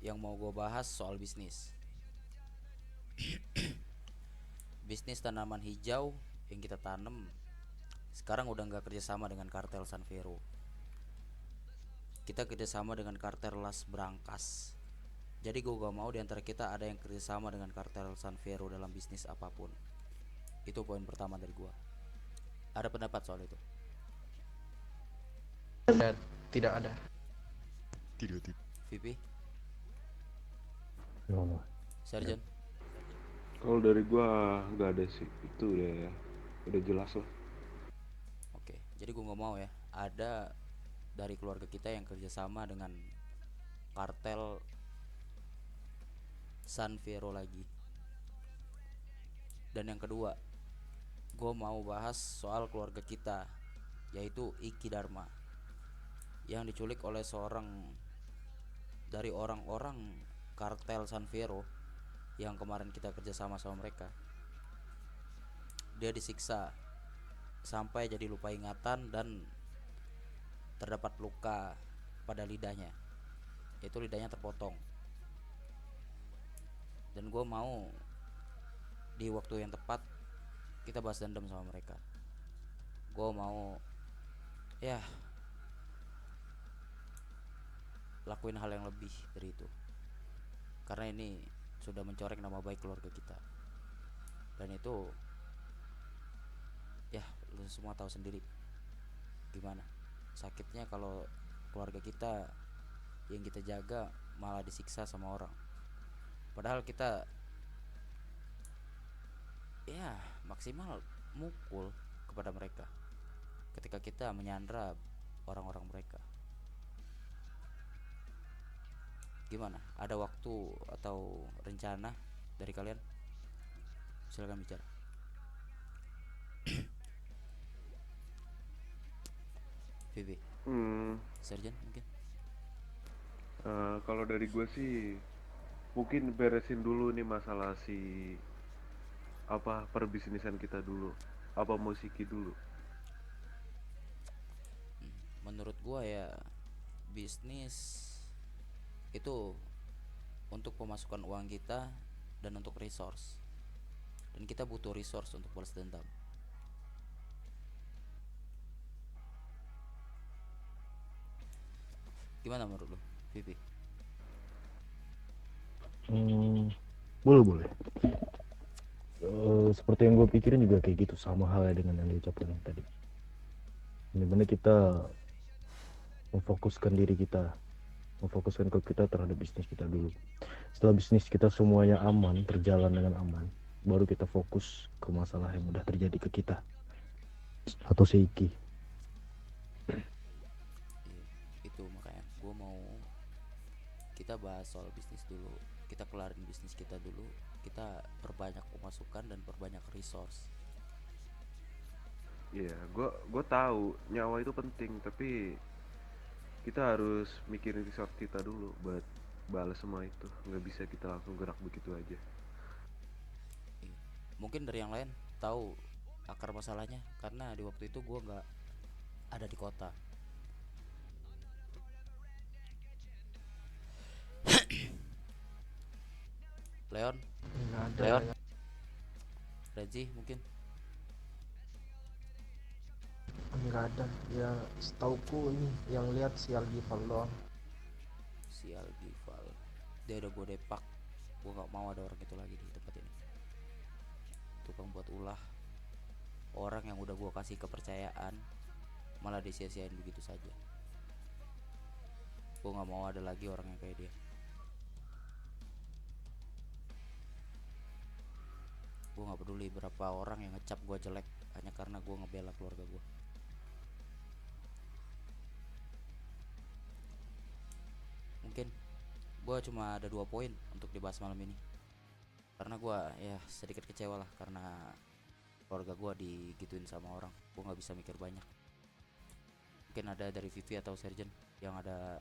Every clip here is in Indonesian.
yang mau gue bahas soal bisnis. Bisnis tanaman hijau yang kita tanam sekarang udah nggak kerjasama dengan kartel Sanvero. Kita kerjasama dengan kartel Las Brankas. Jadi gue gak mau diantara kita ada yang kerjasama dengan kartel Sanvero dalam bisnis apapun. Itu poin pertama dari gue. Ada pendapat soal itu? Tidak, tidak ada. Tidak, tidak. VP? No. Sergeant? Kalau dari gua nggak ada sih, itu udah jelas lah. Oke, jadi gue nggak mau ya ada dari keluarga kita yang kerjasama dengan kartel Sanvero lagi. Dan yang kedua, gue mau bahas soal keluarga kita, yaitu Iki Dharma, yang diculik oleh seorang dari orang-orang kartel Sanvero yang kemarin kita kerjasama sama mereka. Dia disiksa sampai jadi lupa ingatan dan terdapat luka pada lidahnya, yaitu lidahnya terpotong. Dan gue mau di waktu yang tepat kita bahas dendam sama mereka. Gue mau ya lakuin hal yang lebih dari itu, karena ini sudah mencoreng nama baik keluarga kita. Dan itu ya lu semua tahu sendiri gimana sakitnya kalau keluarga kita yang kita jaga malah disiksa sama orang, padahal kita ya maksimal mukul kepada mereka ketika kita menyandra orang-orang mereka. Gimana, ada waktu atau rencana dari kalian? Silakan bicara. VB, Hmm, Sergeant mungkin. kalau dari gua sih mungkin beresin dulu nih masalah si apa perbisnisan kita dulu, apa musiki dulu. Menurut gua ya bisnis itu untuk pemasukan uang kita dan untuk resource, dan kita butuh resource untuk balas dendam. Gimana menurut lu, Vivi? Boleh boleh. Seperti yang gue pikirin juga kayak gitu, sama halnya dengan yang diucapkan tadi. Benar-benar kita memfokuskan diri kita, memfokuskan ke kita terhadap bisnis kita dulu. Setelah bisnis kita semuanya aman, berjalan dengan aman, baru kita fokus ke masalah yang udah terjadi ke kita atau Seiki. Iya, itu makanya gue mau kita bahas soal bisnis dulu, kita kelarin bisnis kita dulu, kita perbanyak pemasukan dan perbanyak resource. Iya, gua tahu nyawa itu penting, tapi kita harus mikirin resort kita dulu buat balas semua itu. Nggak bisa kita langsung gerak begitu aja. Iya. Mungkin dari yang lain tahu akar masalahnya, karena di waktu itu gue nggak ada di kota. Leon, Nggak ada. Leon, Reggie mungkin. Nggak ada. Ya setauku ini yang lihat si Algifal doang. Si Algival, dia udah gue depak. Gue nggak mau ada orang itu lagi di tempat ini. Tukang buat ulah, orang yang udah gue kasih kepercayaan malah disia-siain begitu saja. Gue nggak mau ada lagi orang yang kayak dia. Gue nggak peduli berapa orang yang ngecap gue jelek hanya karena gue ngebela keluarga gue. Mungkin gue cuma ada 2 poin untuk dibahas malam ini, karena gue ya sedikit kecewa lah karena keluarga gue digituin sama orang. Gue nggak bisa mikir banyak. Mungkin ada dari Vivi atau Sergeant yang ada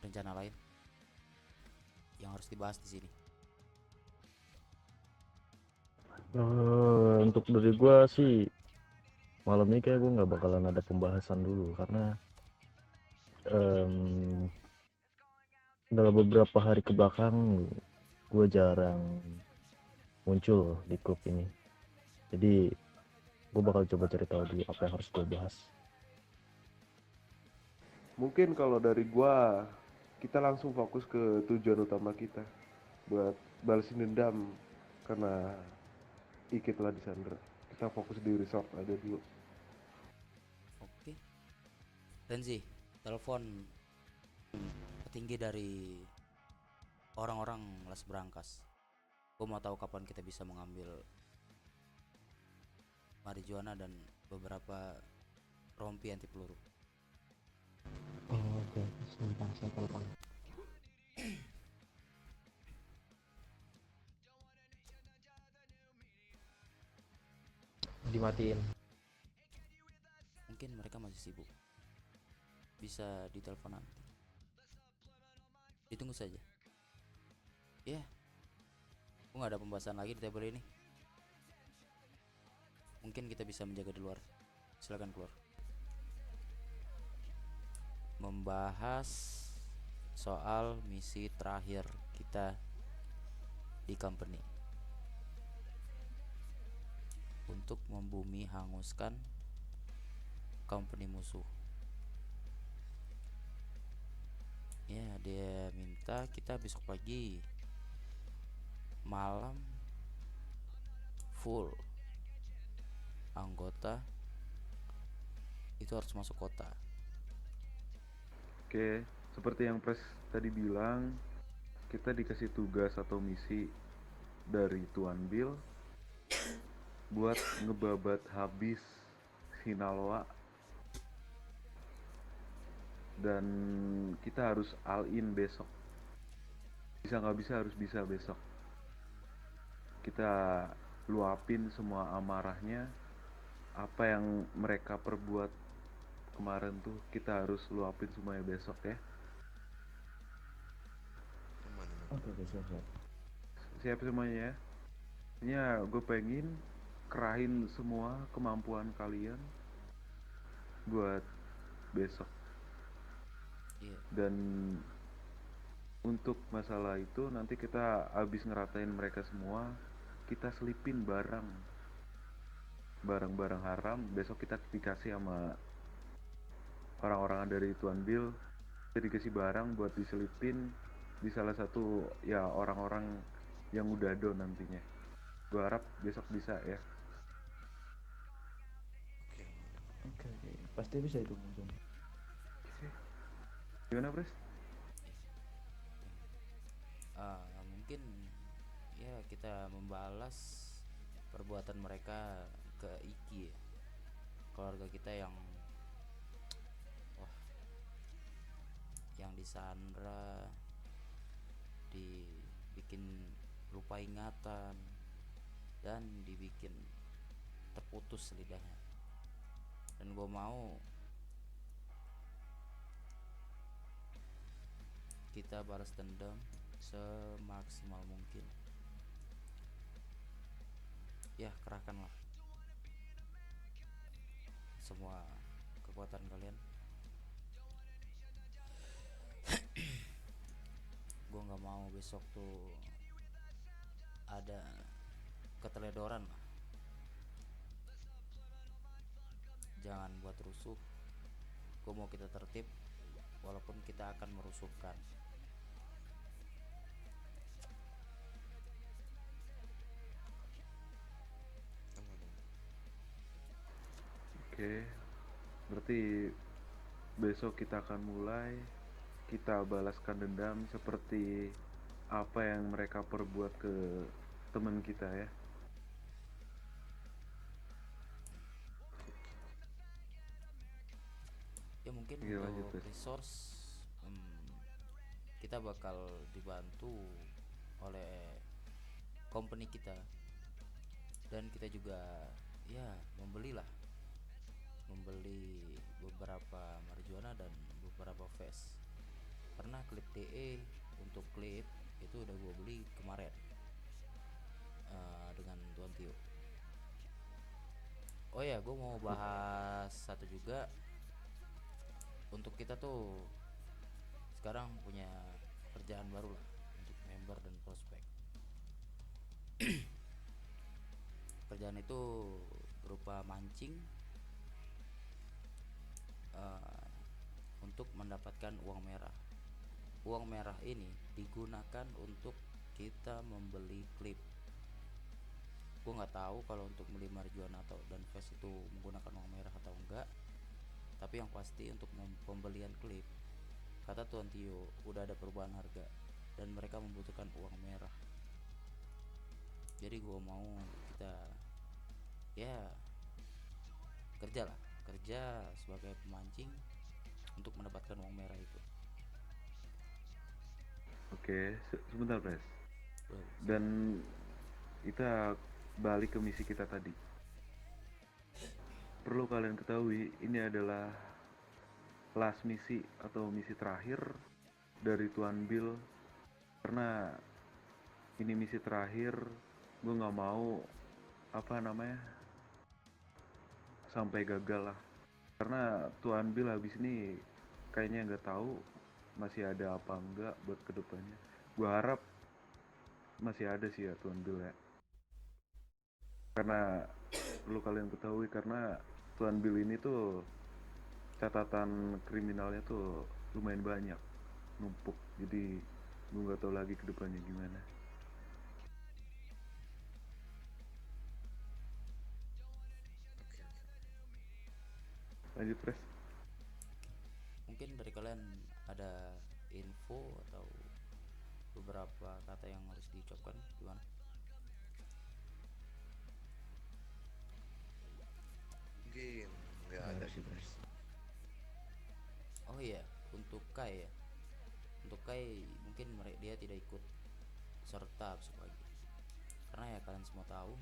rencana lain yang harus dibahas di sini. Untuk dari gua sih malam ini kayak gue nggak bakalan ada pembahasan dulu, karena dalam beberapa hari ke belakang gue jarang muncul di klub ini, jadi gue bakal coba cari tahu dulu apa yang harus gue bahas. Mungkin kalau dari gua, kita langsung fokus ke tujuan utama kita buat balesin dendam karena Iki telah disandra. Kita fokus di resort aja dulu. Oke. Renzi, telepon petinggi dari orang-orang Las Brankas. Gue mau tahu kapan kita bisa mengambil marijuana dan beberapa rompi anti peluru. Oh, oke, sebentar saya telepon. Dimatiin. Mungkin mereka masih sibuk. Bisa ditelepon nanti. Ditunggu saja. Ya, gue nggak ada pembahasan lagi di table ini. Mungkin kita bisa menjaga di luar. Silakan keluar. Membahas soal misi terakhir kita di company untuk membumi hanguskan company musuh. Ya, dia minta kita besok pagi malam full anggota itu harus masuk kota. Oke, seperti yang Pres tadi bilang, kita dikasih tugas atau misi dari Tuan Bill buat ngebabat habis Sinaloa, dan kita harus all in besok. Bisa nggak bisa harus bisa besok. Kita luapin semua amarahnya, apa yang mereka perbuat kemarin tuh kita harus luapin semuanya besok ya. Oke, siap. Siap semuanya ya. Ini gue pengen kerahin semua kemampuan kalian buat besok. Iya. Dan untuk masalah itu nanti kita habis ngeratain mereka semua, kita selipin barang-barang haram. Besok kita dikasih sama orang-orang dari Tuan Bill, kita dikasih barang buat diselipin di salah satu ya orang-orang yang udah do nantinya. Gue harap besok bisa ya. Oke, pasti bisa itu. Gimana Pres? Mungkin ya kita membalas perbuatan mereka ke Iki ya. Keluarga kita yang yang disandra, dibikin lupa ingatan, dan dibikin terputus lidahnya. Dan gue mau kita balas dendam semaksimal mungkin. Ya, kerahkanlah semua kekuatan kalian. Gue nggak mau besok tuh ada keteledoran lah. Jangan buat rusuh. Gue mau kita tertib, walaupun kita akan merusuhkan. Oke, berarti besok kita akan mulai. Kita balaskan dendam seperti apa yang mereka perbuat ke teman kita ya. Ya mungkin Oke, lanjut, untuk Bes. resource kita bakal dibantu oleh company kita, dan kita juga ya membeli beberapa marijuana dan beberapa vest. Karena klip DE untuk klip itu udah gue beli kemarin dengan Tuan Tio. Oh ya, gue mau bahas satu juga. Untuk kita tuh sekarang punya kerjaan kerjaan baru lah untuk member dan prospek. Kerjaan itu berupa mancing untuk mendapatkan uang merah. Uang merah ini digunakan untuk kita membeli klip. Gue nggak tahu kalau untuk beli marijuana atau dan vape itu menggunakan uang merah atau enggak, tapi yang pasti untuk pembelian klip, kata Tuan Tio, udah ada perubahan harga dan mereka membutuhkan uang merah. Jadi gue mau kita ya kerja lah, kerja sebagai pemancing untuk mendapatkan uang merah itu. Oke, sebentar Pres. Bro, Dan kita balik ke misi kita tadi. Perlu kalian ketahui, ini adalah last misi atau misi terakhir dari Tuan Bill. Karena ini misi terakhir, gue nggak mau sampai gagal lah. Karena Tuan Bill habis ini kayaknya nggak tahu masih ada apa enggak buat kedepannya. Gue harap masih ada sih ya Tuan Bill ya. Karena perlu kalian ketahui, karena Tuan Bill ini tuh catatan kriminalnya tuh lumayan banyak, numpuk. Jadi gue nggak tahu lagi kedepannya gimana. Lanjut Pres. mungkin dari kalian ada info atau beberapa kata yang harus diucapkan gimana? Mungkin nggak ada sih Pres. Oh iya, untuk Kai ya. Untuk Kai mungkin dia tidak ikut serta sebagai, karena ya kalian semua tahu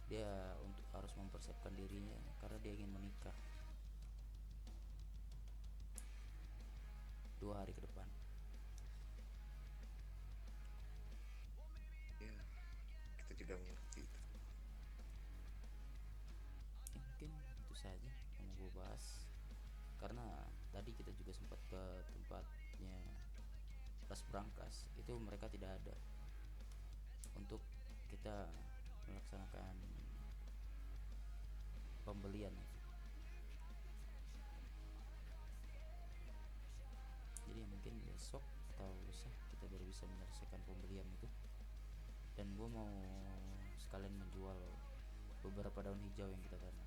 dia untuk harus mempersiapkan dirinya karena dia ingin menikah 2 hari ke depan. Ya, kita juga mengerti itu. Ya, mungkin itu saja yang mau gue bahas, karena tadi kita juga sempat ke tempatnya Las Brankas, itu mereka tidak ada untuk kita melaksanakan pembelian. Jadi mungkin besok atau lusa kita baru bisa menyelesaikan pembelian itu. Dan gue mau sekalian menjual beberapa daun hijau yang kita tanam.